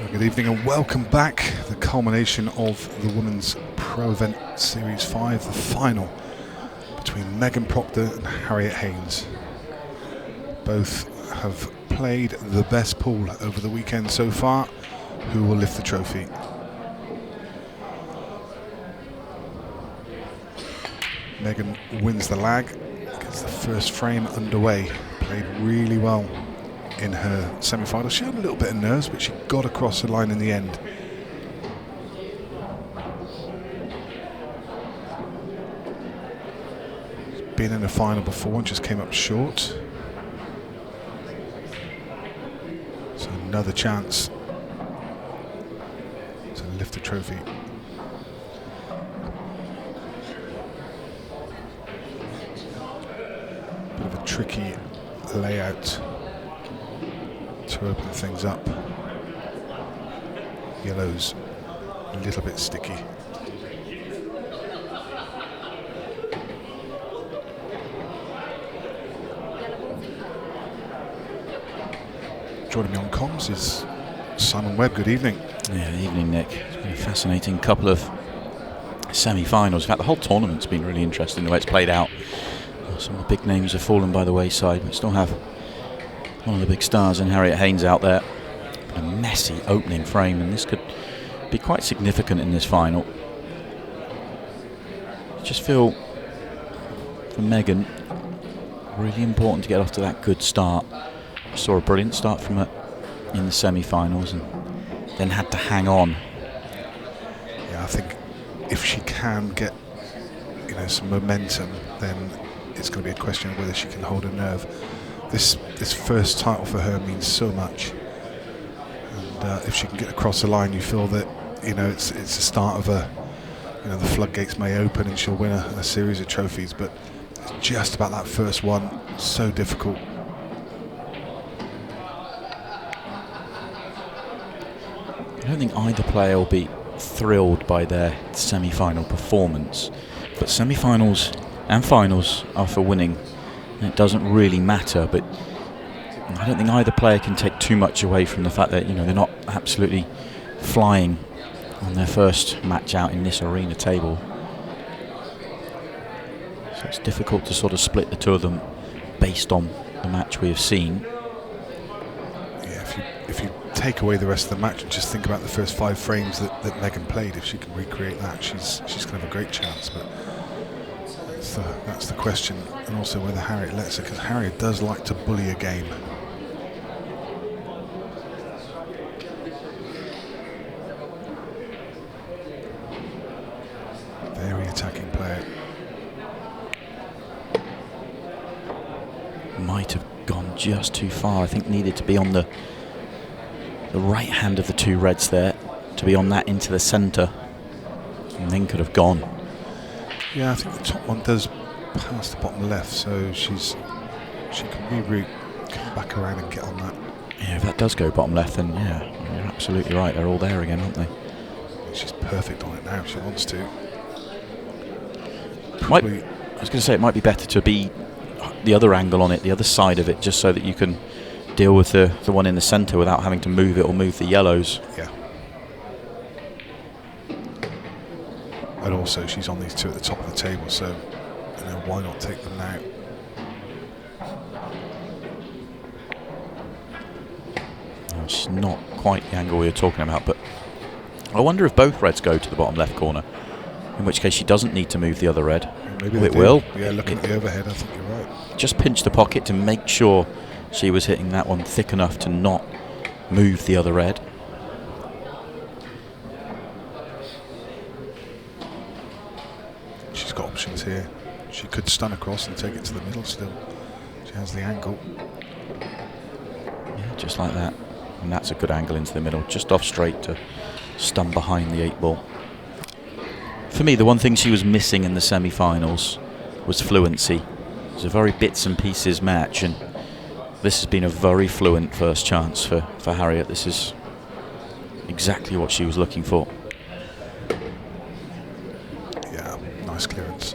So good evening and welcome back. The culmination of the Women's Pro Event Series 5, the final between Megan Proctor and Harriet Haynes. Both have played the best pool over the weekend so far. Who will lift the trophy? Megan wins the lag, gets the first frame underway. Played really well in her semi-final. She had a little bit of nerves, but she got across the line in the end. She's been in a final before and just came up short. So another chance to lift the trophy. Bit of a tricky layout to open things up. Yellow's a little bit sticky. Joining me on comms is Simon Webb. Good evening. Yeah, evening, Nick. It's been a fascinating couple of semi-finals. In fact, the whole tournament's been really interesting the way it's played out. Some of the big names have fallen by the wayside. We still have one of the big stars in Harriet Haynes out there. A messy opening frame, and this could be quite significant in this final. I just feel, for Megan, really important to get off to that good start. I saw a brilliant start from her in the semi-finals and then had to hang on. Yeah, I think if she can get some momentum, then it's going to be a question of whether she can hold her nerve. This first title for her means so much, and if she can get across the line, you feel that it's the start of the floodgates may open and she'll win a series of trophies. But it's just about that first one, so difficult. I don't think either player will be thrilled by their semi-final performance, but semi-finals and finals are for winning. It doesn't really matter, but I don't think either player can take too much away from the fact that they're not absolutely flying on their first match out in this arena table. So it's difficult to sort of split the two of them based on the match we have seen. Yeah, if you take away the rest of the match and just think about the first 5 frames that Megan played, if she can recreate that, she's going to have a great chance. But that's the question, and also whether Harriet lets her, because Harriet does like to bully a game. Very attacking player. Might have gone just too far. I think needed to be on the right hand of the two reds there, to be on that into the centre, and then could have gone. Yeah, I think the top one does pass the bottom left, so she can reroute, come back around and get on that. Yeah, if that does go bottom left, then yeah, you're absolutely right. They're all there again, aren't they? She's perfect on it now if she wants to. I was going to say it might be better to be the other angle on it, the other side of it, just so that you can deal with the one in the centre without having to move it or move the yellows. Yeah. And also she's on these two at the top of the table, so why not take them now? Oh, it's not quite the angle we were talking about, but I wonder if both reds go to the bottom left corner, in which case she doesn't need to move the other red. Maybe it will. Yeah, looking at the overhead, I think you're right. Just pinch the pocket to make sure she was hitting that one thick enough to not move the other red. She's got options here. She could stun across and take it to the middle still. She has the angle. Yeah, just like that. And that's a good angle into the middle, just off straight to stun behind the 8 ball. For me, the one thing she was missing in the semi-finals was fluency. It was a very bits and pieces match, and this has been a very fluent first chance for Harriet. This is exactly what she was looking for. Yeah, nice clearance.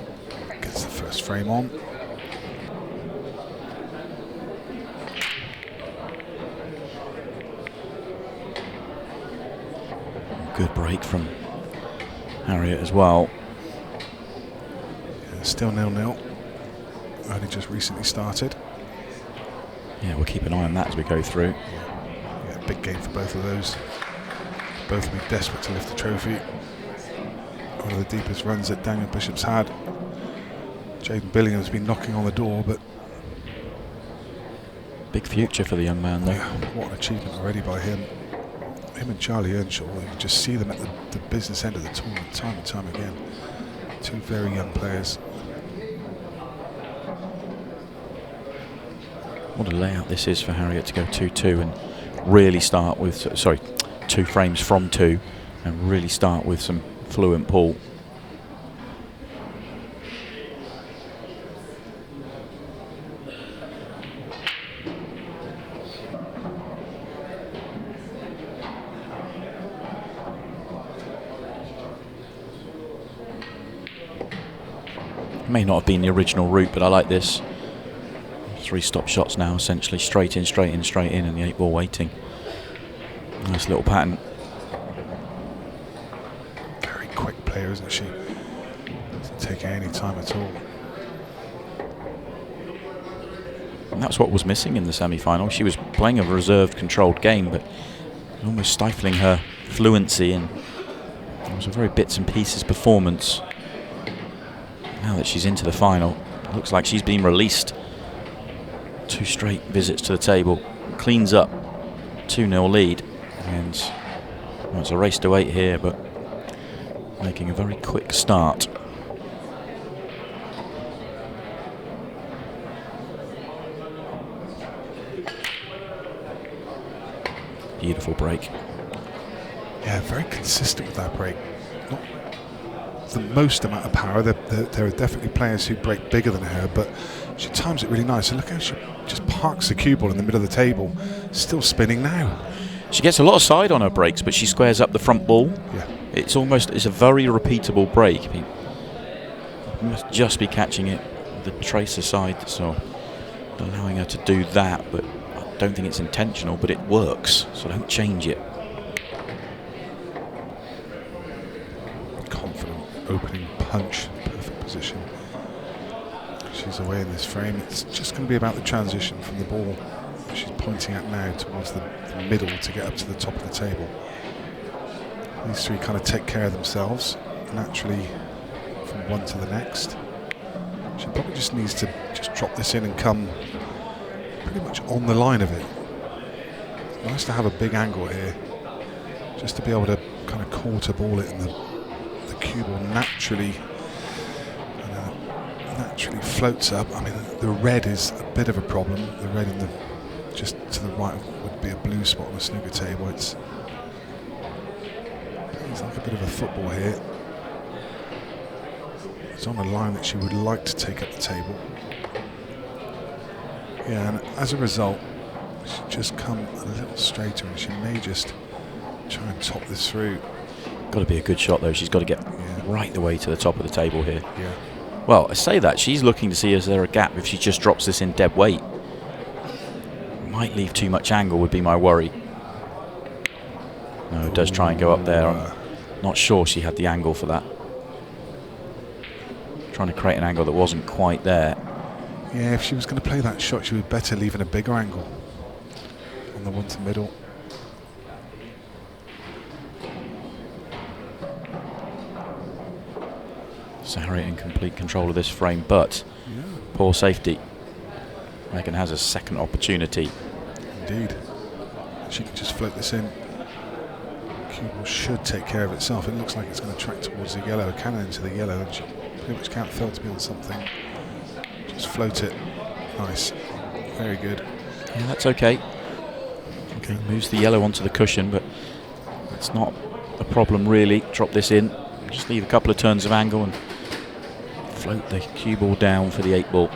Gets the first frame on. Good break from Harriet as well. Yeah, still 0-0. Only just recently started. Yeah, we'll keep an eye on that as we go through. Yeah, big game for both of those. Both will be desperate to lift the trophy. One of the deepest runs that Daniel Bishop's had. Jaden Billiards has been knocking on the door, but big future for the young man, though. Yeah, what an achievement already by him. Him and Charlie Earnshaw, you can just see them at the business end of the tournament time and time again. Two very young players. What a layout this is for Harriet to go 2-2 and really start with, sorry, 2 frames from 2 and really start with some fluent pull. May not have been the original route, but I like this. 3 stop shots now, essentially straight in, straight in, straight in, and the 8 ball waiting. Nice little pattern. Very quick player, isn't she? Doesn't take any time at all. And that's what was missing in the semi-final. She was playing a reserved, controlled game, but almost stifling her fluency, and it was a very bits and pieces performance. Now that she's into the final, it looks like she's been released. 2 straight visits to the table, cleans up 2-0 lead, and well, it's a race to 8 here, but making a very quick start. Beautiful break. Yeah, very consistent with that break. Not the most amount of power. There are definitely players who break bigger than her, but she times it really nice. And look how she just parks the cue ball in the middle of the table. Still spinning now. She gets a lot of side on her breaks, but she squares up the front ball. Yeah. It's a very repeatable break. I mean, you must just be catching it the tracer side, so allowing her to do that, but I don't think it's intentional, but it works, so don't change it. Confident opening punch, perfect position. She's away in this frame. It's just going to be about the transition from the ball she's pointing at now towards the middle to get up to the top of the table. These 3 kind of take care of themselves naturally from one to the next. She probably just needs to just drop this in and come pretty much on the line of it. It's nice to have a big angle here, just to be able to kind of quarter ball it, and the cue ball naturally floats up. I mean, the red is a bit of a problem. The red in the just to the right would be a blue spot on a snooker table. It's like a bit of a football here. It's on a line that she would like to take up the table. Yeah, and as a result, she just come a little straighter, and she may just try and top this through. Got to be a good shot though. She's got to get right the way to the top of the table here. Yeah. Well, I say that she's looking to see is there a gap if she just drops this in dead weight. Might leave too much angle would be my worry. No, it does try and go up there. I'm not sure she had the angle for that. Trying to create an angle that wasn't quite there. Yeah, if she was going to play that shot, she would better leave in a bigger angle on the one to middle. So Harriet in complete control of this frame, but poor safety. Megan has a second opportunity. Indeed. She can just float this in. Cue ball should take care of itself. It looks like it's going to track towards the yellow, a cannon into the yellow, and she pretty much can't fail to be on something. Just float it. Nice. Very good. Yeah, that's okay. Okay, moves the yellow onto the cushion, but it's not a problem really. Drop this in. Just leave a couple of turns of angle and float the cue ball down for the 8 ball.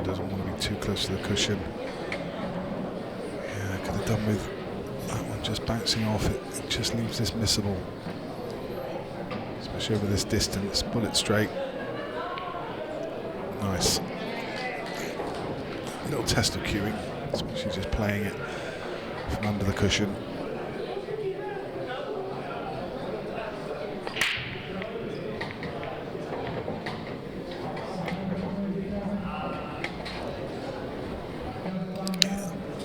Doesn't want to be too close to the cushion. Yeah, could have done with that one and just bouncing off it just leaves this missable, especially over this distance. Pull it straight. Nice. Little test of cueing, especially just playing it from under the cushion.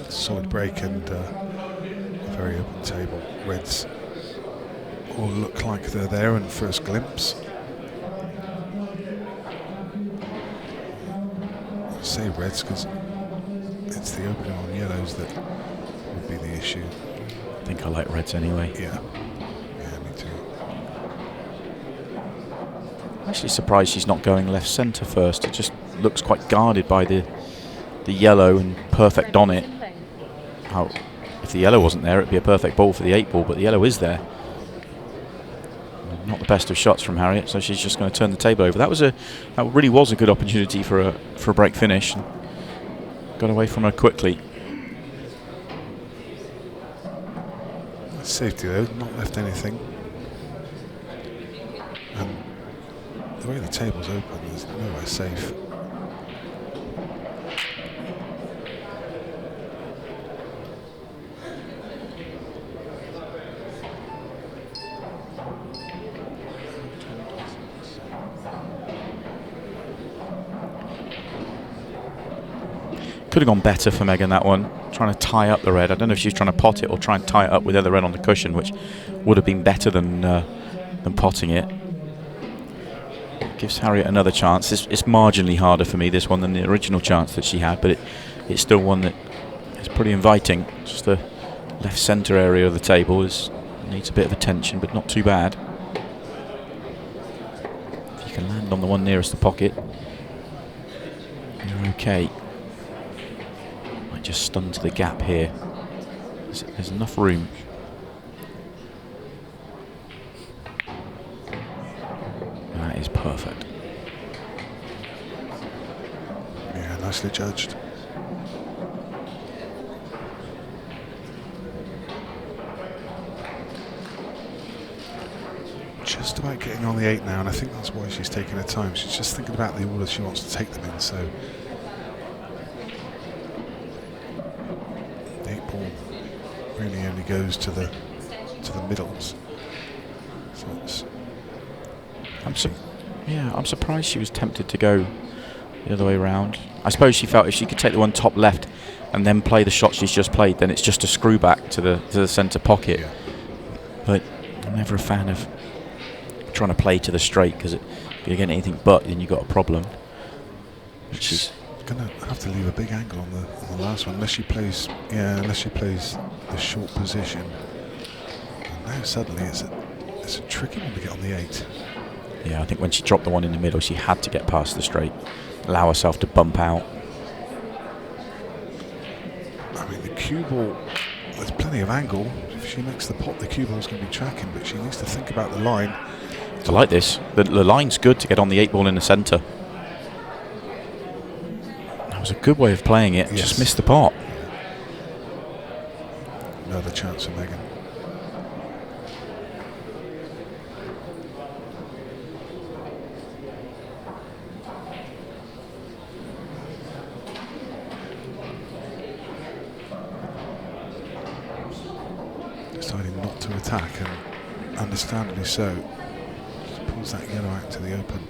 Solid break and a very open table. Reds all look like they're there in first glimpse. I say reds because it's the opening on yellows that would be the issue. I think I like reds anyway. Yeah, me too. I'm actually surprised she's not going left centre first. It just looks quite guarded by the yellow and perfect on it. If the yellow wasn't there, it'd be a perfect ball for the 8-ball, but the yellow is there. Not the best of shots from Harriet, so she's just going to turn the table over. That really was a good opportunity for a break finish. Got away from her quickly. Safety though, not left anything. And the way the table's open, there's nowhere safe. Could have gone better for Megan, that one. Trying to tie up the red. I don't know if she's trying to pot it or try and tie it up with the other red on the cushion, which would have been better than potting it. Gives Harriet another chance. It's marginally harder for me, this one, than the original chance that she had, but it's still one that is pretty inviting. Just the left centre area of the table needs a bit of attention, but not too bad. If you can land on the one nearest the pocket, you're okay. Just stunned to the gap here. There's enough room. That is perfect. Yeah, nicely judged. Just about getting on the 8 now, and I think that's why she's taking her time. She's just thinking about the order she wants to take them in, so really only goes to the middles. So it's I'm surprised she was tempted to go the other way around. I suppose she felt if she could take the one top left and then play the shot she's just played, then it's just a screw back to the centre pocket. Yeah. But I'm never a fan of trying to play to the straight, because if you get anything but, then you've got a problem. She's going to have to leave a big angle on the last one, unless she plays the short position. And now suddenly it's a tricky one to get on the 8. Yeah, I think when she dropped the one in the middle, she had to get past the straight, allow herself to bump out. I mean, the cue ball, there's plenty of angle. If she makes the pot, the cue ball's going to be tracking, but she needs to think about the line. I like this. The line's good to get on the 8-ball in the centre. That was a good way of playing it. Yes. Just missed the pot. Another chance for Megan. Deciding not to attack, and understandably so. Just pulls that yellow out to the open.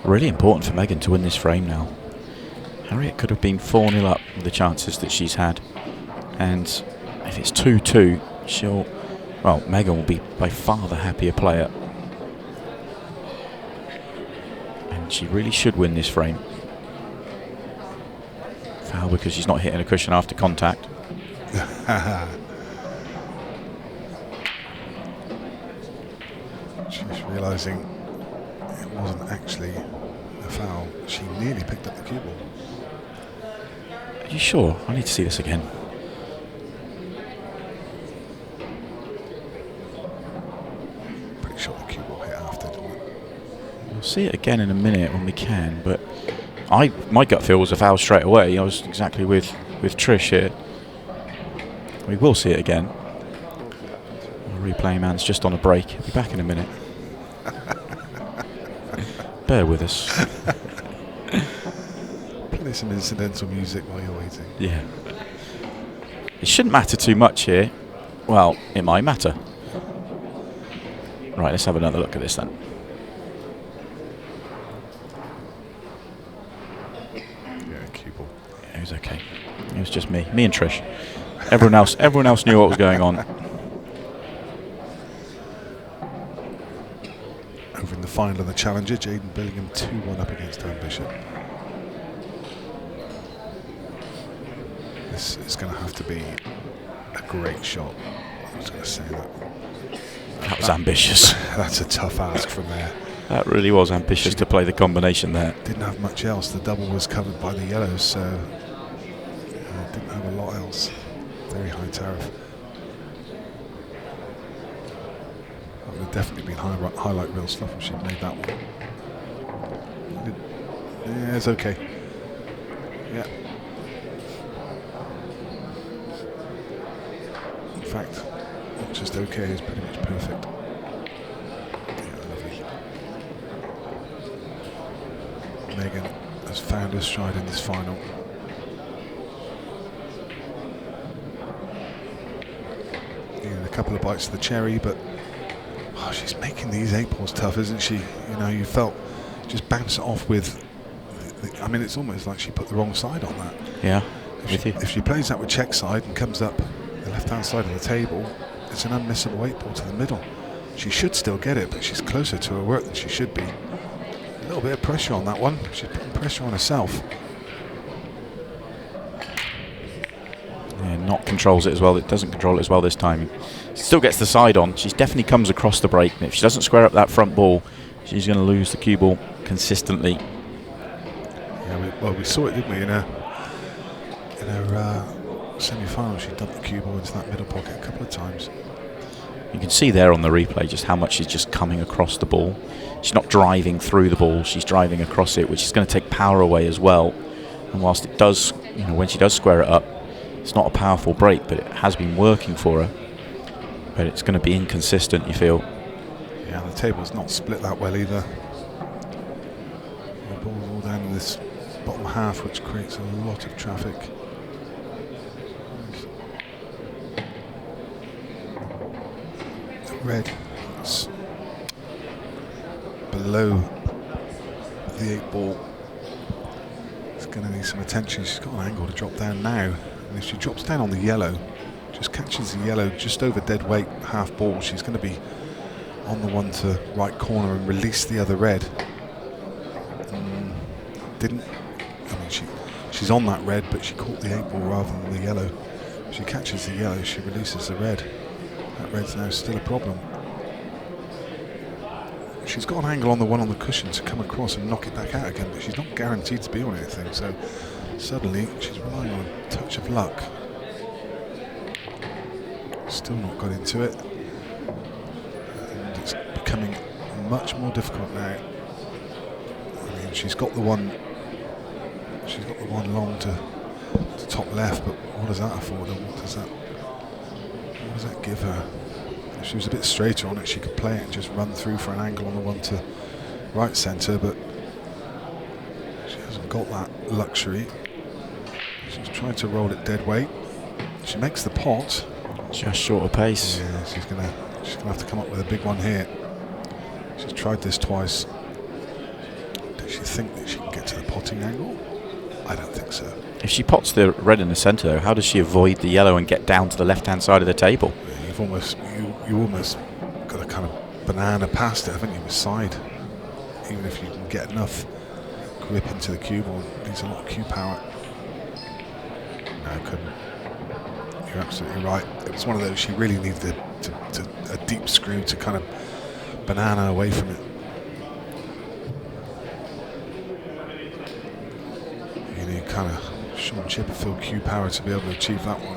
Really important for Megan to win this frame now. Harriet could have been 4-0 up with the chances that she's had, and if it's 2-2, Megan will be by far the happier player, and she really should win this frame. Foul because she's not hitting a cushion after contact. She's realising it wasn't actually a foul. She nearly picked up the cue ball. Are you sure? I need to see this again. Pretty sure the cue ball hit after, didn't it? We'll see it again in a minute when we can, but my gut feel was a foul straight away. I was exactly with Trish here. We will see it again. Replay man's just on a break. He'll be back in a minute. Bear with us. Play some incidental music while you're waiting. Yeah. It shouldn't matter too much here. Well, it might matter. Right, let's have another look at this then. Yeah, cue ball. It was okay. It was just me and Trish. Everyone else knew what was going on. Over in the final of the Challenger, Jaden Billingham 2-1 up against Dan Bishop. This is going to have to be a great shot. I was going to say that. That was ambitious. That's a tough ask from there. That really was ambitious to play the combination there. Didn't have much else. The double was covered by the yellows, so didn't have a lot else. Very high tariff. That would have definitely been highlight reel stuff if she'd made that one. Yeah, it's okay. Yeah. In fact, not just okay, it's pretty much perfect. Yeah, lovely. Megan has found her stride in this final. A couple of bites of the cherry, but she's making these 8 balls tough, isn't she? You know, you felt just bounce it off with. I mean, it's almost like she put the wrong side on that. Yeah. If she plays that with check side and comes up the left-hand side of the table, it's an unmissable 8 ball to the middle. She should still get it, but she's closer to her work than she should be. A little bit of pressure on that one. She's putting pressure on herself. Yeah, not controls it as well. It doesn't control it as well this time. Still gets the side on. She definitely comes across the break. And if she doesn't square up that front ball, she's going to lose the cue ball consistently. Yeah, we saw it, didn't we? In her semi-final, she dumped the cue ball into that middle pocket a couple of times. You can see there on the replay just how much she's just coming across the ball. She's not driving through the ball. She's driving across it, which is going to take power away as well. And whilst it does, when she does square it up, it's not a powerful break, but it has been working for her. But it's going to be inconsistent, you feel. Yeah, the table's not split that well either. The ball's all down in this bottom half, which creates a lot of traffic. The red is below the 8 ball. It's going to need some attention. She's got an angle to drop down now. And if she drops down on the yellow, just catches the yellow just over dead weight, half ball, she's going to be on the one to right corner and release the other red. Didn't. I mean, she's on that red, but she caught the 8 ball rather than the yellow. If she catches the yellow, she releases the red. That red's now still a problem. She's got an angle on the one on the cushion to come across and knock it back out again, but she's not guaranteed to be on anything, so suddenly she's relying on a touch of luck. Still not got into it, and it's becoming much more difficult now. I mean, she's got the one long to top left, but what does that afford her? What does that give her? If she was a bit straighter on it, she could play it and just run through for an angle on the one to right centre, but she hasn't got that luxury. She's trying to roll it dead weight. She makes the pot. Just short of pace. Yeah, she's gonna have to come up with a big one here. She's tried this twice. Does she think that she can get to the potting angle? I don't think so. If she pots the red in the centre, though, how does she avoid the yellow and get down to the left-hand side of the table? Yeah, you almost got a kind of banana past it, haven't you, with side. Even if you can get enough grip into the cue ball, it needs a lot of cue power. No, couldn't. You're absolutely right. It was one of those she really needed a deep screw to kind of banana away from it. You need kind of Sean Chipperfield cue power to be able to achieve that one.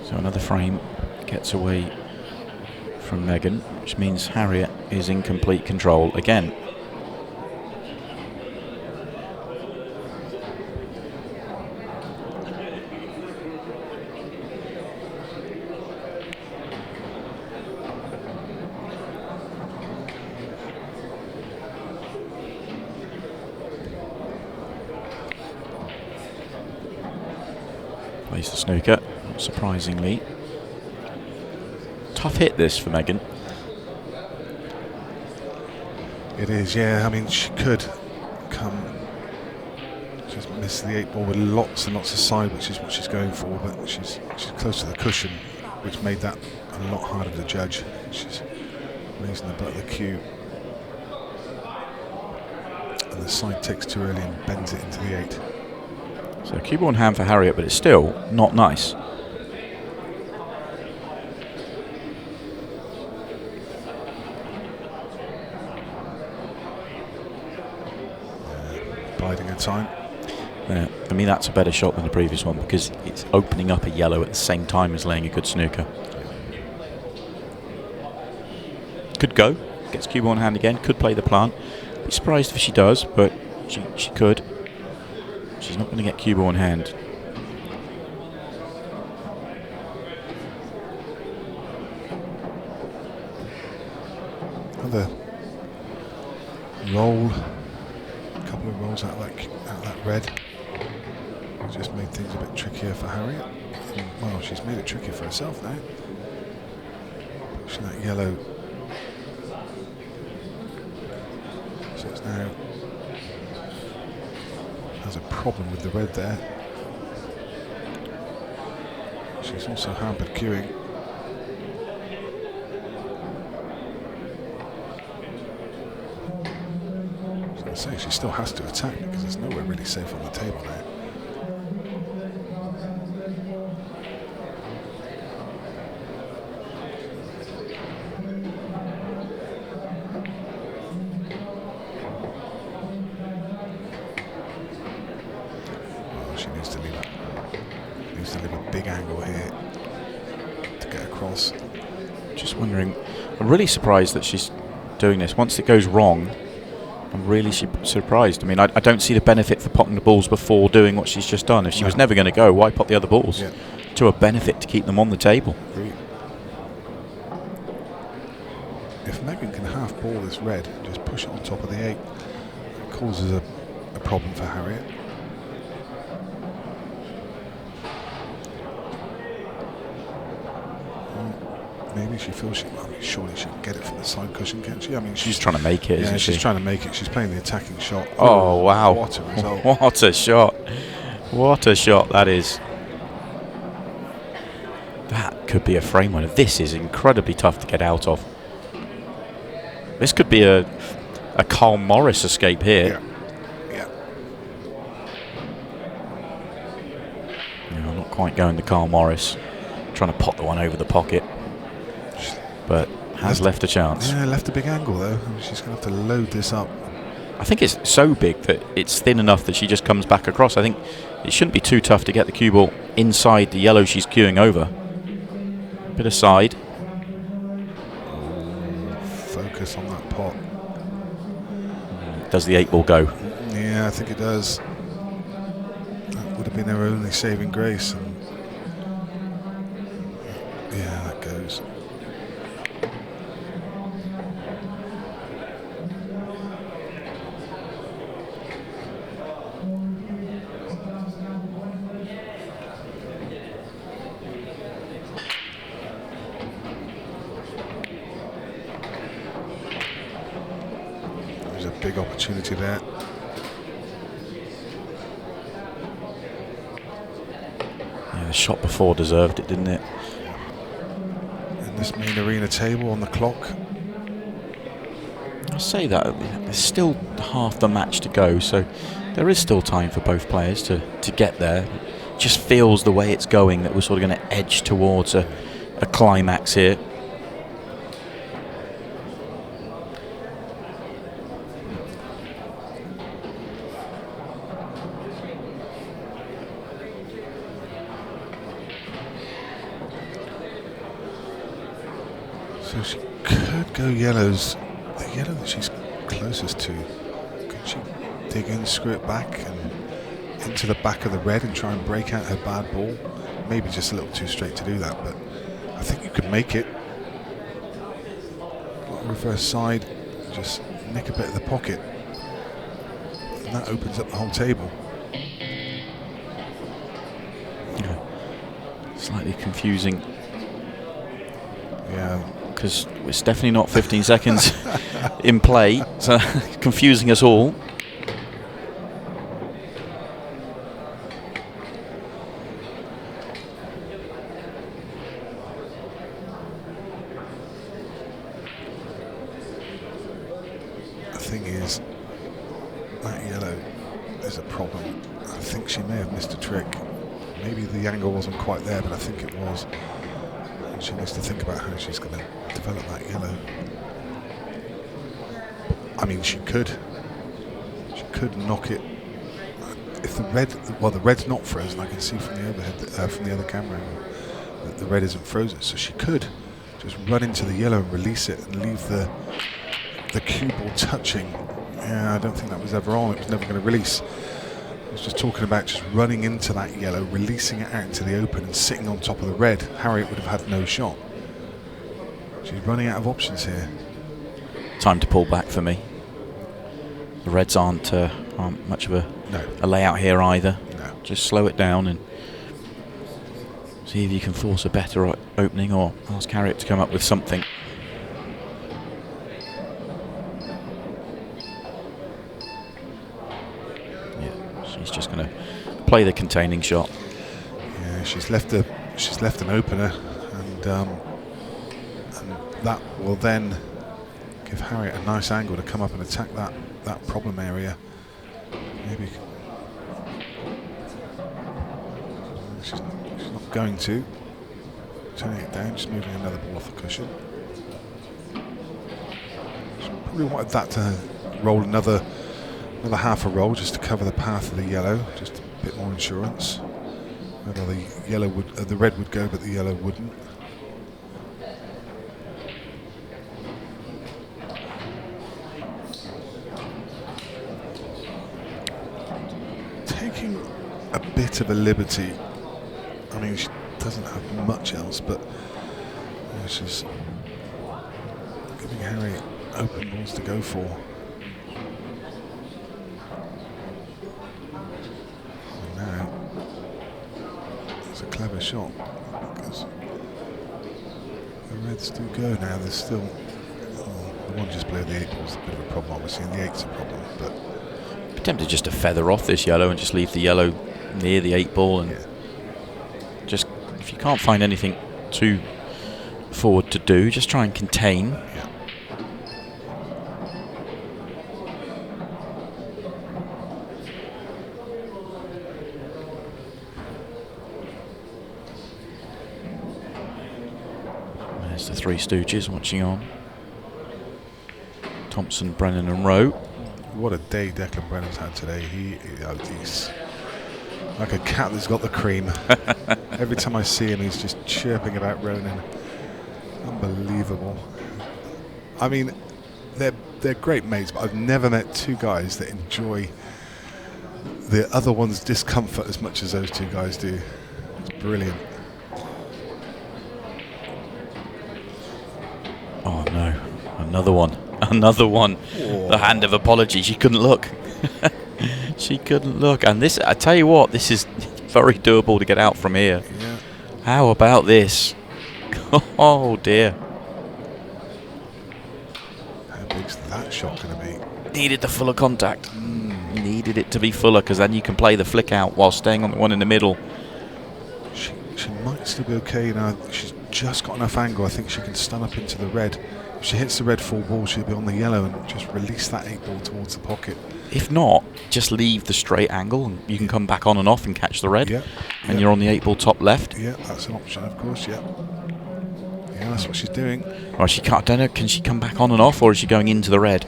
So another frame gets away from Megan, which means Harriet is in complete control again. Plays the snooker, not surprisingly. Tough hit this for Megan. It is, yeah. I mean, she could just miss the 8 ball with lots and lots of side, which is what she's going for, but she's close to the cushion, which made that a lot harder to judge. She's raising the butt of the cue. And the side takes too early and bends it into the 8. So cue ball in hand for Harriet, but it's still not nice. Biding her time. Yeah, for me that's a better shot than the previous one because it's opening up a yellow at the same time as laying a good snooker. Could go, gets cue ball in hand again, could play the plant. Be surprised if she does, but she could. She's not going to get cue ball in hand. Another roll, a couple of rolls out of that red. Just made things a bit trickier for Harriet. Well, she's made it trickier for herself now. Pushing that yellow. So it's now has a problem with the red there. She's also hampered queuing. I was going to say, she still has to attack because there's nowhere really safe on the table now. She needs to leave a big angle here to get across. Just wondering, I'm really surprised that she's doing this. Once it goes wrong, I'm really surprised. I mean, I don't see the benefit for popping the balls before doing what she's just done. If she was never going to go, why pop the other balls? Yeah. To a benefit to keep them on the table. Agreed. If Megan can half ball this red and just push it on top of the 8, it causes a problem for Harriet. Maybe she feels surely she can get it from the side cushion, can't she? I mean, she's trying to make it, isn't she? She's trying to make it. She's playing the attacking shot. Oh, wow. What a result. What a shot. What a shot that is. That could be a frame winner. This is incredibly tough to get out of. This could be a Carl Morris escape here. Yeah. No, not quite going to Carl Morris. Trying to pop the one over the pocket. But has left a chance. Yeah, left a big angle though. She's going to have to load this up. I think it's so big that it's thin enough that she just comes back across. I think it shouldn't be too tough to get the cue ball inside the yellow she's queuing over. Bit of side. Focus on that pot. Does the 8 ball go? Yeah, I think it does. That would have been her only saving grace. And yeah, that goes. There's a big opportunity there. Yeah, the shot before deserved it, didn't it? And this main arena table on the clock. I'll say that there's still half the match to go, so there is still time for both players to get there. It just feels the way it's going that we're sort of going to edge towards a climax here. So she could go yellows. The yellow that she's closest to. Could she dig in, screw it back and into the back of the red and try and break out her bad ball? Maybe just a little too straight to do that, but I think you could make it. Reverse side, just nick a bit of the pocket. And that opens up the whole table. Yeah. Slightly confusing. Yeah. Because it's definitely not 15 seconds in play, so confusing us all. The thing is, that yellow is a problem. I think she may have missed a trick. Maybe the angle wasn't quite there, but I think it was. And she needs to think about how she's going to develop that yellow. I mean, she could knock it. If the red's not frozen. I can see from the overhead, from the other camera, that the red isn't frozen. So she could just run into the yellow and release it and leave the cue ball touching. Yeah, I don't think that was ever on. It was never going to release. I was just talking about just running into that yellow, releasing it out into the open and sitting on top of the red. Harriet would have had no shot. She's running out of options here. Time to pull back for me. The reds aren't much of a layout here either. No. Just slow it down and see if you can force a better opening or ask Harriet to come up with something. Yeah, she's just going to play the containing shot. Yeah, she's left an opener, and that will then give Harriet a nice angle to come up and attack that problem area. Maybe she's not going to. Turning it down, just moving another ball off the cushion. She probably wanted that to roll another half a roll just to cover the path of the yellow, just a bit more insurance. Whether the red would go, but the yellow wouldn't. Taking a bit of a liberty. I mean, she doesn't have much else, but she's giving Harriet open balls to go for. And now it's a clever shot because the reds do go now. There's still the one just below the 8 ball's a bit of a problem, obviously, and the 8's a problem, but. Tempted just to feather off this yellow and just leave the yellow near the 8 ball and just, if you can't find anything too forward to do, just try and contain. Yeah. There's the Three Stooges watching on. Thompson, Brennan and Rowe. What a day Declan Brennan's had today. He's like a cat that's got the cream. Every time I see him, he's just chirping about Ronan. Unbelievable. I mean, they're great mates, but I've never met two guys that enjoy the other one's discomfort as much as those two guys do. It's brilliant. Oh no, another one. Another one. Whoa. The hand of apology. She couldn't look. She couldn't look. And this, I tell you what, this is very doable to get out from here. Yeah. How about this? Oh dear. How big's that shot going to be? Needed the fuller contact. Needed it to be fuller because then you can play the flick out while staying on the one in the middle. She might still be okay now. She's just got enough angle. I think she can stun up into the red. If she hits the red full ball, she'll be on the yellow and just release that 8 ball towards the pocket. If not, just leave the straight angle and you can come back on and off and catch the red. Yeah. And you're on the 8 ball top left. Yeah, that's an option, of course. Yeah. Yeah, that's what she's doing. Or she can't. I don't know. Can she come back on and off, or is she going into the red?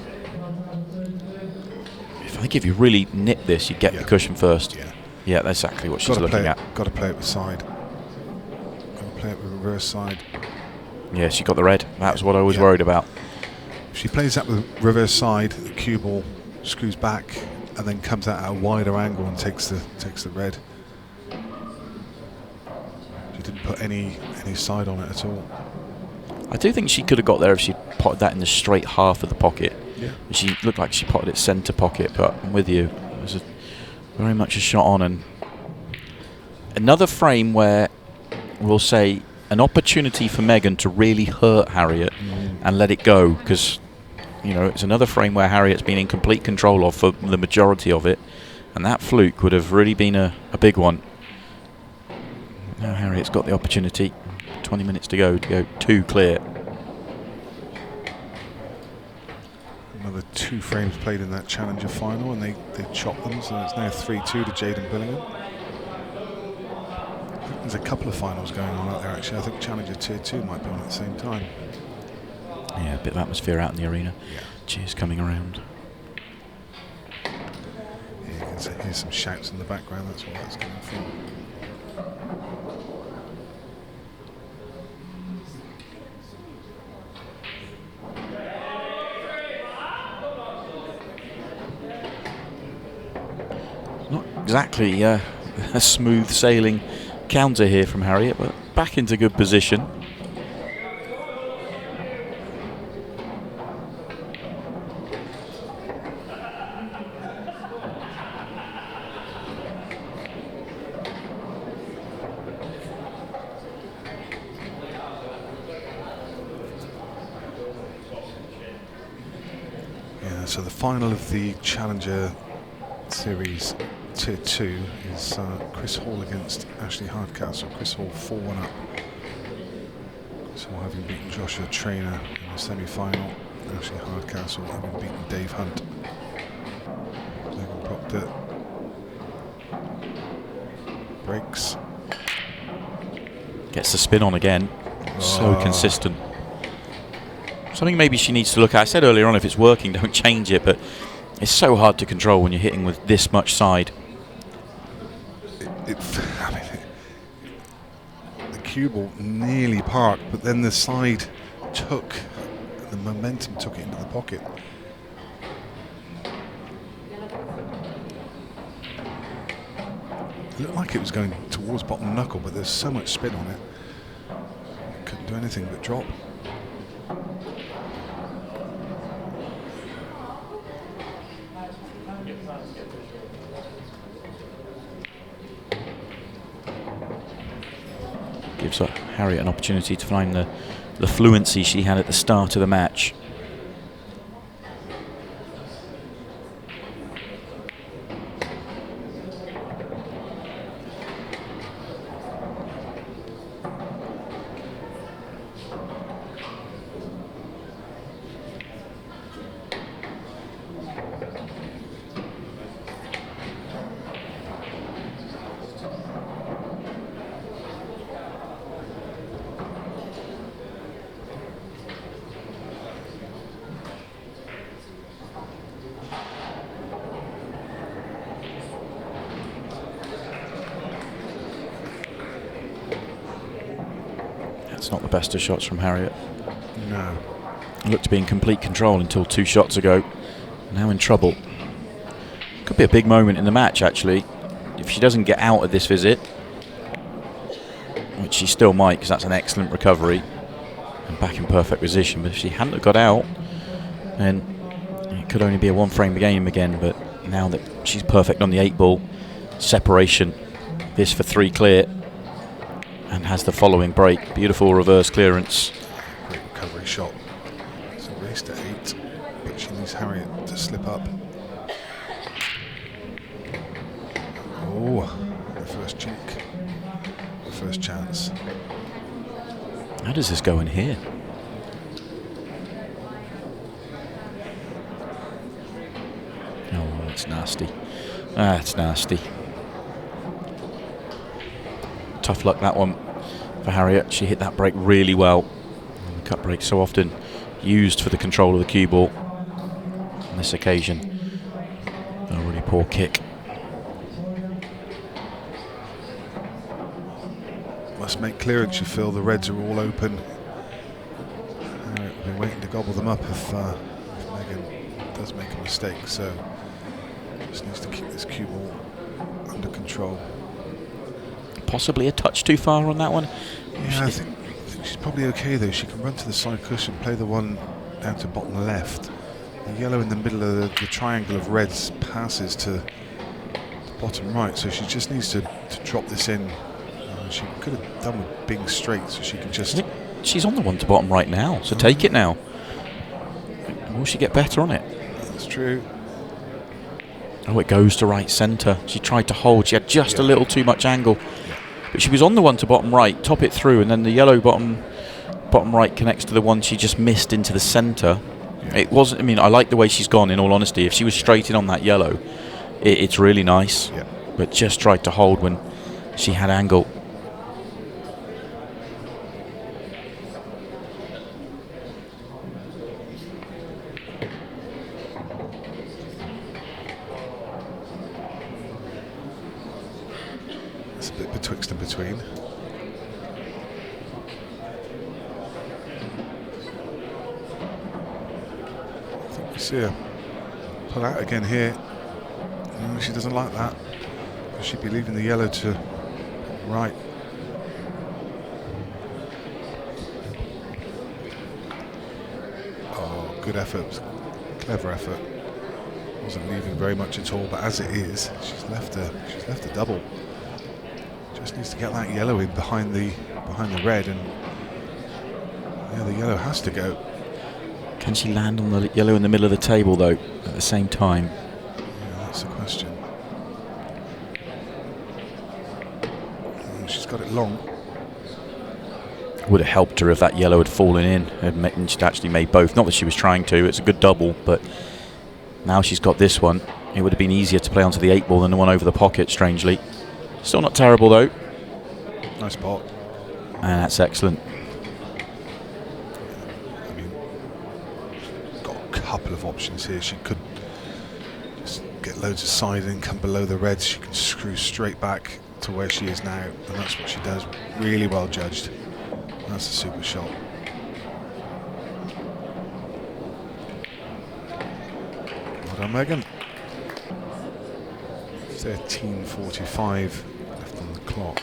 I think if you really nip this, you get the cushion first. Yeah. Yeah, that's exactly what she's looking at. Got to play it with side. Got to play it with reverse side. Yeah, she got the red. That's what I was worried about. If she plays that with reverse side, the cue ball screws back and then comes out at a wider angle and takes the red. She didn't put any side on it at all. I do think she could have got there if she potted that in the straight half of the pocket. Yeah. She looked like she potted it centre pocket, but I'm with you. It was very much a shot on, and another frame where will say, an opportunity for Megan to really hurt Harriet and let it go, because it's another frame where Harriet's been in complete control of for the majority of it, and that fluke would have really been a big one. Now Harriet's got the opportunity. 20 minutes to go 2 clear. Another 2 frames played in that Challenger final, and they chopped them, so it's now 3-2 to Jade and Billingham. There's a couple of finals going on out there actually. I think Challenger Tier 2 might be on at the same time. Yeah, a bit of atmosphere out in the arena. Yeah. Cheers coming around. Yeah, you can hear some shouts in the background, that's what that's coming from. Not exactly a smooth sailing counter here from Harriet, but back into good position. Yeah, so the final of the Challenger Series Tier 2 is Chris Hall against Ashley Hardcastle. Chris Hall 4-1 up. Chris Hall having beaten Joshua Traynor in the semi-final. Ashley Hardcastle having beaten Dave Hunt. Megan Proctor breaks. Gets the spin on again. So consistent. Something maybe she needs to look at. I said earlier on, if it's working, don't change it, but it's so hard to control when you're hitting with this much side. The cue ball nearly parked, but then the side the momentum took it into the pocket. It looked like it was going towards bottom knuckle, but there's so much spin on it. Couldn't do anything but drop. Gives Harriet an opportunity to find the fluency she had at the start of the match. That's not the best of shots from Harriet. No. Looked to be in complete control until 2 shots ago. Now in trouble. Could be a big moment in the match, actually. If she doesn't get out of this visit, which she still might, because that's an excellent recovery and back in perfect position. But if she hadn't got out, then it could only be a 1 frame game again. But now that she's perfect on the 8 ball, separation, this for 3 clear, and has the following break. Beautiful reverse clearance. Great recovery shot. It's a race to 8, but she needs Harriet to slip up. Oh, the first chink. The first chance. How does this go in here? Oh, that's nasty. That's nasty. Tough luck, that one, for Harriet. She hit that break really well. And the cut break so often used for the control of the cue ball. On this occasion, a really poor kick. Must make clearance, you feel. The reds are all open. Harriet will be waiting to gobble them up if Megan does make a mistake. So just needs to keep this cue ball under control. Possibly a touch too far on that one. Yeah, I think she's probably okay though. She can run to the side cushion, play the one down to bottom left. The yellow in the middle of the triangle of reds passes to the bottom right, so she just needs to drop this in And she could have done with being straight, so she can just. She's on the one to bottom right now, so take it now. Will she get better on it? That's true. Oh, it goes to right centre. She tried to hold. She had just a little too much angle. But she was on the one to bottom right, top it through, and then the yellow bottom right connects to the one she just missed into the centre. It wasn't. I mean, I like the way she's gone, in all honesty. If she was straight in on that yellow, it's really nice. Yeah. But just tried to hold when she had angle. It's a bit betwixt and between. I think we see her pull out again here. No, she doesn't like that. She'd be leaving the yellow to right. Oh, good effort. Clever effort. Wasn't leaving very much at all, but as it is, she's left a double. Just needs to get that yellow in behind the red, and the yellow has to go. Can she land on the yellow in the middle of the table though at the same time? Yeah, that's the question. She's got it long. Would have helped her if that yellow had fallen in and she'd actually made both. Not that she was trying to. It's a good double, but now she's got this one. It would have been easier to play onto the 8 ball than the one over the pocket, strangely. Still not terrible though. Nice pot. And that's excellent. I mean, got a couple of options here. She could just get loads of side and come below the reds. She can screw straight back to where she is now, and that's what she does. Really well judged. That's a super shot. Well done, Megan. 13:45 left on the clock.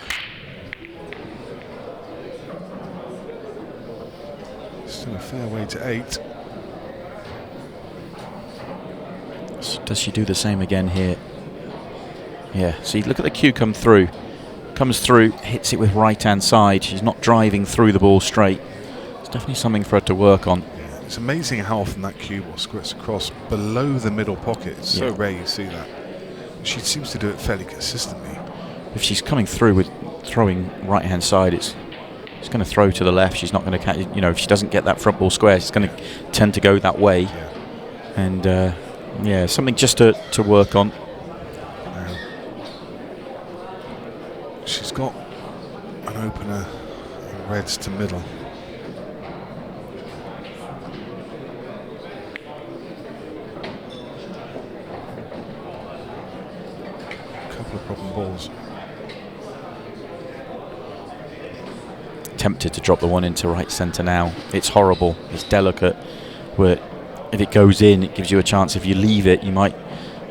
Still a fair way to 8. So does she do the same again here? Yeah, see, look at the cue come through. Comes through, hits it with right-hand side. She's not driving through the ball straight. It's definitely something for her to work on. Yeah, it's amazing how often that cue ball squirts across below the middle pocket. It's so rare you see that. She seems to do it fairly consistently. If she's coming through with throwing right-hand side, it's going to throw to the left. She's not going to catch. You know, if she doesn't get that front ball square, she's going to tend to go that way. Yeah. And yeah, something just to work on. She's got an opener, reds to middle. A couple of problem balls. Tempted to drop the one into right centre now. It's horrible. It's delicate. Where if it goes in, it gives you a chance. If you leave it, you might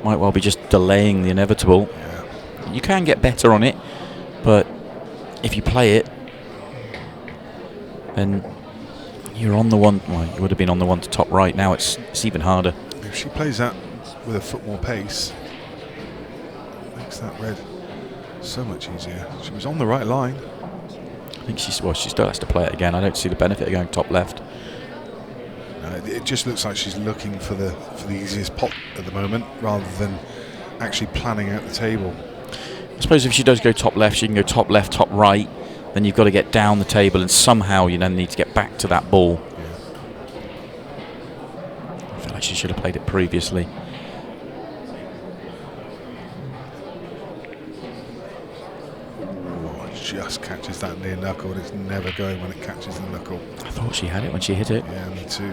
well be just delaying the inevitable. Yeah. You can get better on it. But if you play it, then you're on the one. Well, you would have been on the one to top right. Now it's even harder. If she plays that with a foot more pace, it makes that red so much easier. She was on the right line. I think she still has to play it again. I don't see the benefit of going top left. No, it just looks like she's looking for the easiest pot at the moment, rather than actually planning out the table. I suppose if she does go top left, she can go top left, top right. Then you've got to get down the table, and somehow you then need to get back to that ball. Yeah. I feel like she should have played it previously. Ooh, it just catches that near knuckle, and it's never going when it catches the knuckle. I thought she had it when she hit it. Yeah, me too.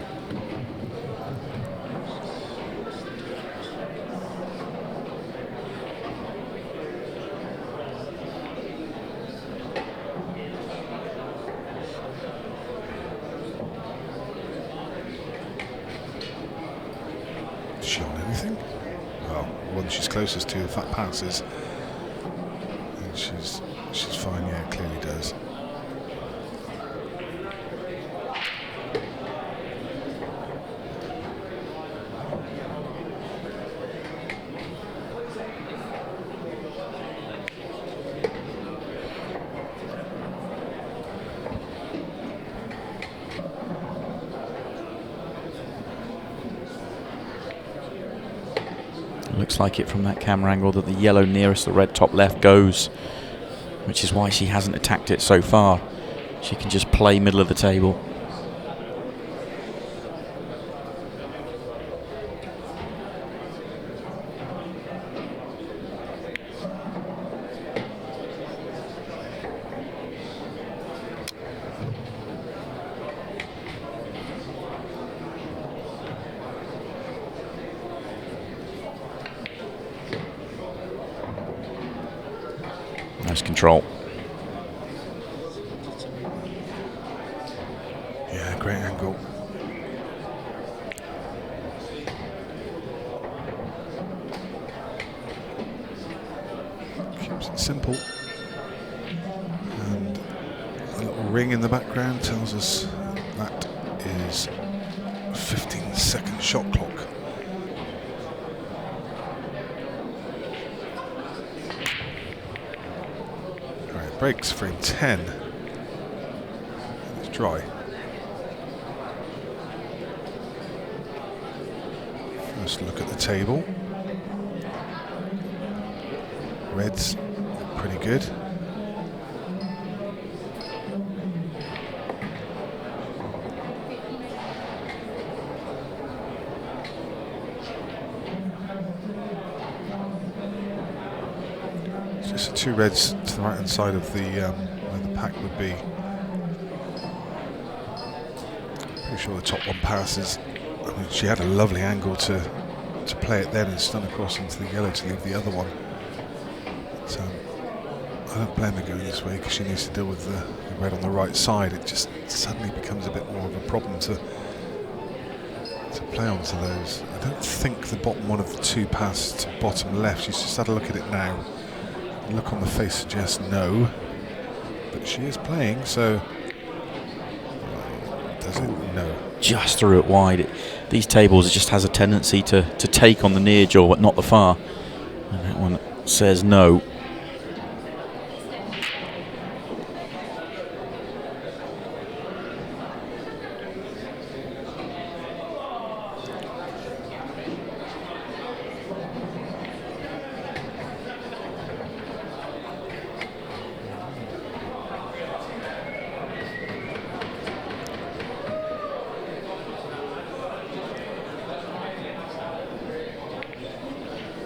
Is she on anything? Well, the one she's closest to, if that passes, and she's fine. Yeah, it clearly does. Looks like it from that camera angle that the yellow nearest the red top left goes, which is why she hasn't attacked it so far. She can just play middle of the table. Nice control. Yeah, great angle. Keeps it simple. And a little ring in the background tells us that is 15-second shot clock. Alright, breaks frame 10. It's dry. First look at the table. Reds pretty good. It's just the two reds to the right hand side of the where the pack would be. Pretty sure the top one passes. I mean, she had a lovely angle to play it then and stun across into the yellow to leave the other one. But, I don't blame her going this way because she needs to deal with the red on the right side. It just suddenly becomes a bit more of a problem to play onto those. I don't think the bottom one of the two passed to bottom left. She's just had a look at it now. The look on the face suggests no, but she is playing, so does it? No. Just threw it wide. These tables, it just has a tendency to take on the near jaw but not the far. And that one says no.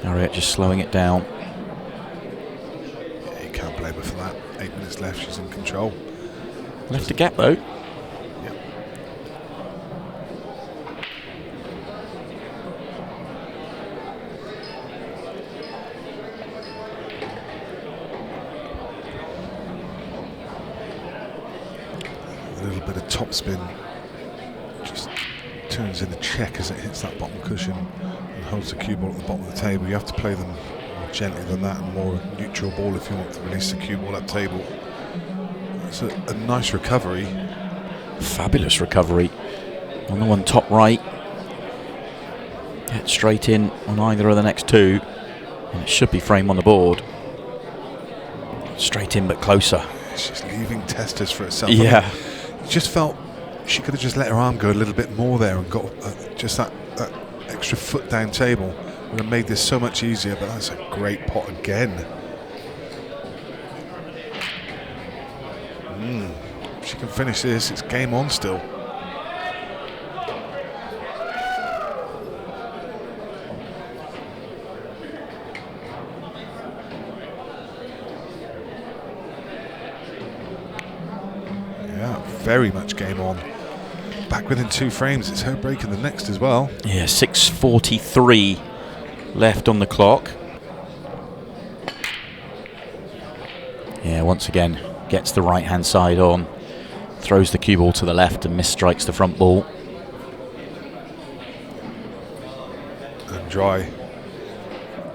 Harriet just slowing it down. Yeah, you can't blame her for that. 8 minutes left, she's in control. Left a gap though. Yep. A little bit of topspin. Just turns in a check as it hits that bottom cushion and holds the cue ball at the bottom of the table. You have to play them more gently than that and more neutral ball if you want to release the cue ball up table. It's a nice recovery. Fabulous recovery on the one top right. Get straight in on either of the next two, and it should be frame on the board. Straight in but closer. She's leaving testers for herself. Yeah. I mean, just felt she could have just let her arm go a little bit more there and got just that extra foot down table. Would have made this so much easier, but that's a great pot again. If she can finish this, it's game on still. Yeah, very much game on. Back within 2 frames, it's her breaking the next as well. Yeah, 6:43 left on the clock. Yeah, once again, gets the right hand side on, throws the cue ball to the left and misstrikes the front ball. And dry,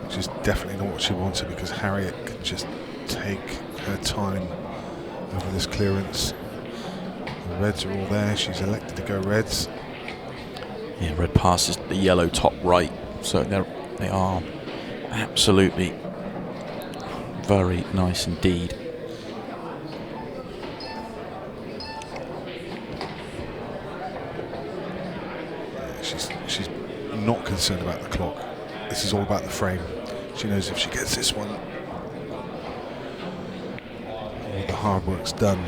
which is definitely not what she wanted because Harriet can just take her time over this clearance. The reds are all there, she's elected to go reds. Yeah, red passes the yellow top right, so they are absolutely very nice indeed. She's not concerned about the clock. this is all about the frame. She knows if she gets this one, all the hard work's done.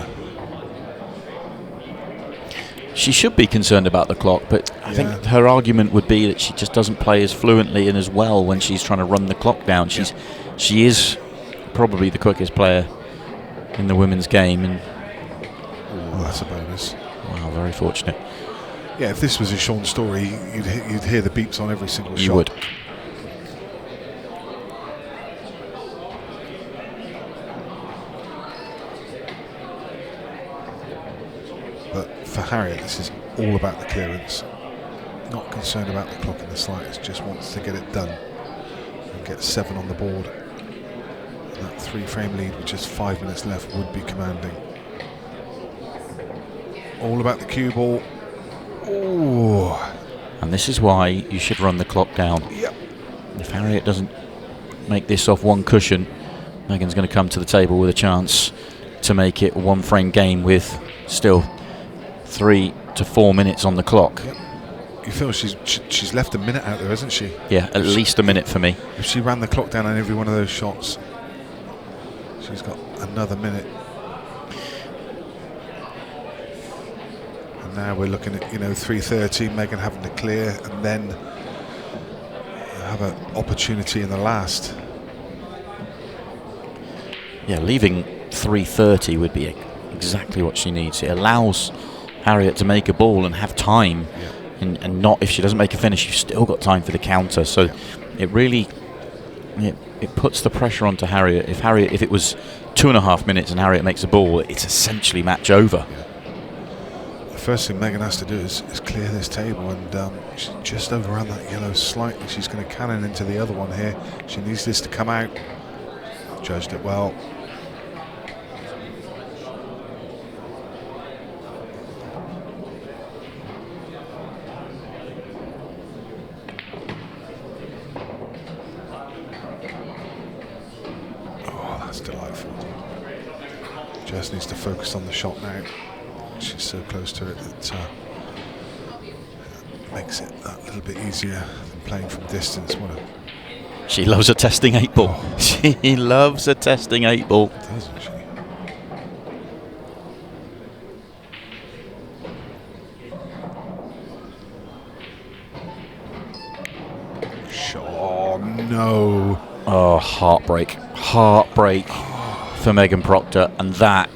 She should be concerned about the clock, but I think her argument would be that she just doesn't play as fluently and as well when she's trying to run the clock down. She is probably the quickest player in the women's game. And that's a bonus. Wow, very fortunate. Yeah, if this was a Sean Story, you'd hear the beeps on every single shot. You would. But for Harriet, this is all about the clearance. Not concerned about the clock in the slightest, just wants to get it done and get 7 on the board. And that 3-frame lead with just 5 minutes left would be commanding. All about the cue ball. Ooh. And this is why you should run the clock down. Yep. If Harriet doesn't make this off one cushion, Megan's going to come to the table with a chance to make it a 1-frame game with still 3 to 4 minutes on the clock. Yep. You feel she's left a minute out there, hasn't she? Yeah, at least a minute for me. If she ran the clock down on every one of those shots, she's got another minute. And now we're looking at 3:30, Megan having to clear, and then have an opportunity in the last. Yeah, leaving 3:30 would be exactly what she needs. It allows Harriet to make a ball and have time. Yeah. And not, if she doesn't make a finish, you've still got time for the counter. So it really it puts the pressure onto Harriet. If it was 2.5 minutes and Harriet makes a ball, it's essentially match over. Yeah. The first thing Megan has to do is clear this table, and she's just overran that yellow slightly. She's going to cannon into the other one here. She needs this to come out. Judged it well. Delightful. Jess needs to focus on the shot now. She's so close to it that makes it that little bit easier than playing from distance. She loves a testing 8-ball. Oh. She loves a testing 8-ball. Doesn't she? Oh no. Oh, heartbreak for Megan Proctor, and that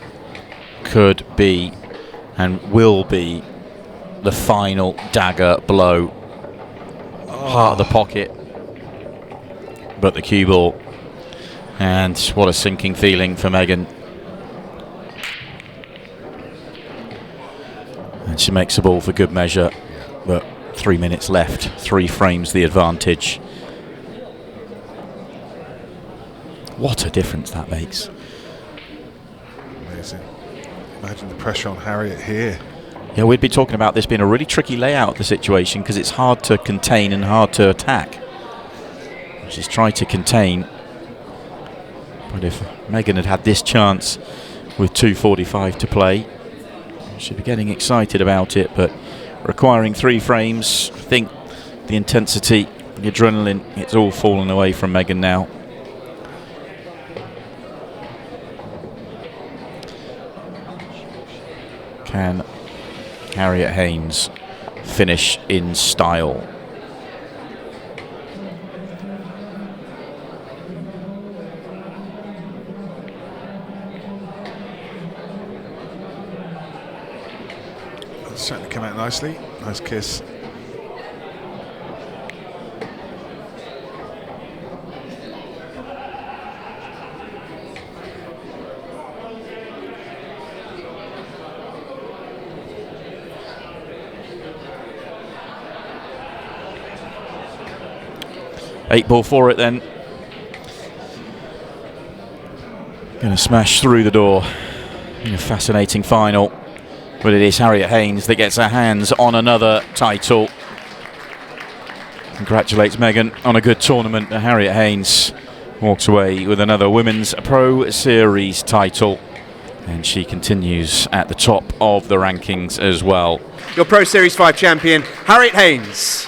could be and will be the final dagger blow. Part of the pocket, but the cue ball, and what a sinking feeling for Megan. And she makes the ball for good measure, but 3 minutes left, 3 frames the advantage. What a difference that makes. Amazing. Imagine the pressure on Harriet here. Yeah, we'd be talking about this being a really tricky layout of the situation because it's hard to contain and hard to attack. She's tried to contain. But if Megan had this chance with 2:45 to play, she'd be getting excited about it, but requiring 3 frames, I think the intensity, the adrenaline, it's all fallen away from Megan now. Can Harriet Haynes finish in style? It's certainly come out nicely. Nice kiss. Eight ball for it then. Going to smash through the door in a fascinating final. But it is Harriet Haynes that gets her hands on another title. Congratulates Megan on a good tournament. Harriet Haynes walks away with another Women's Pro Series title. And she continues at the top of the rankings as well. Your Pro Series 5 champion, Harriet Haynes.